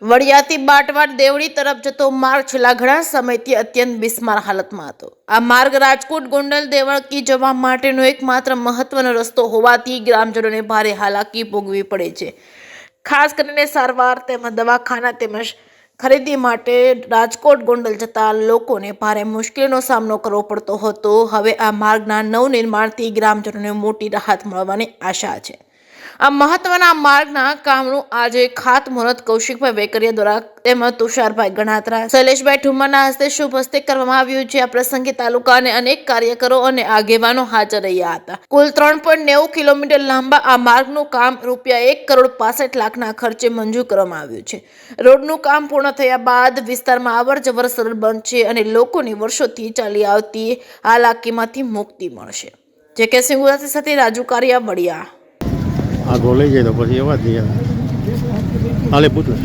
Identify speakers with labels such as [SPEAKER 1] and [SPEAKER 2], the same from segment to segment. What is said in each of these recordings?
[SPEAKER 1] વડિયાથી બાટવાડ દેવડી તરફ જતો માર્ગ છેલ્લા ઘણા સમયથી અત્યંત બિસ્માર હાલતમાં હતો। આ માર્ગ રાજકોટ ગોંડલ દેવળકી જવા માટેનો એકમાત્ર મહત્વનો રસ્તો હોવાથી ગ્રામજનોને ભારે હાલાકી ભોગવવી પડે છે। ખાસ કરીને સારવાર તેમજ દવાખાના તેમજ ખરીદી માટે રાજકોટ ગોંડલ જતા લોકોને ભારે મુશ્કેલીનો સામનો કરવો પડતો હતો। હવે આ માર્ગના નવનિર્માણથી ગ્રામજનોને મોટી રાહત મળવાની આશા છે। આ મહત્વના માર્ગના કામનું આજે ખાતમુહૂર્ત કૌશિકભાઈ વેકરિયા દ્વારા તેમજ તુષારભાઈ ગણાત્રા શૈલેષભાઈ ઠુમરના હસ્તે શુભ હસ્તે કરવામાં આવ્યું છે। આ પ્રસંગે તાલુકાને અનેક કાર્યકરો અને આગેવાનો હાજર રહ્યા હતા। કુલ 3.90 કિલોમીટર લાંબા આ માર્ગનું કામ ₹1,65,00,000ના ખર્ચે મંજૂર કરવામાં આવ્યું છે। રોડનું કામ પૂર્ણ થયા બાદ વિસ્તારમાં અવરજવર સરળ બનશે અને લોકોની વર્ષોથી ચાલી આવતી હાલાકીમાંથી મુક્તિ મળશે। જે કે સિંહ સાથે રાજુ કારિયા વડિયા।
[SPEAKER 2] આગો લઈ જાય તો પછી એવા જ નહીં હાલે પૂછું।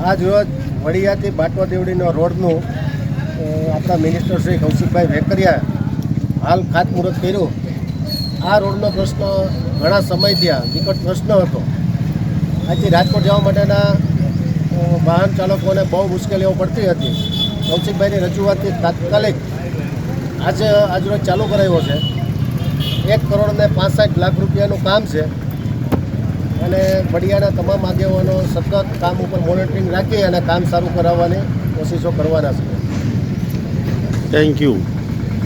[SPEAKER 3] આજ રોજ વડિયાથી બાટવા દેવડીનો રોડનું આપણા મિનિસ્ટર શ્રી કૌશિકભાઈ વેકરિયા હાલ ખાતમુહૂર્ત કર્યું। આ રોડનો પ્રશ્ન ઘણા સમયથી વિકટ પ્રશ્ન હતો। આજથી રાજકોટ જવા માટેના વાહન ચાલકોને બહુ મુશ્કેલીઓ પડતી હતી। કૌશિકભાઈની રજૂઆતથી તાત્કાલિક આજરોજ ચાલુ કરાવ્યો છે। 1,65,00,000 રૂપિયાનું કામ છે અને વડિયાના તમામ આગેવાનો સતત કામ ઉપર મોનિટરિંગ રાખી અને કામ સારું કરાવવાની કોશિશો કરવાના છે।
[SPEAKER 2] Thank you.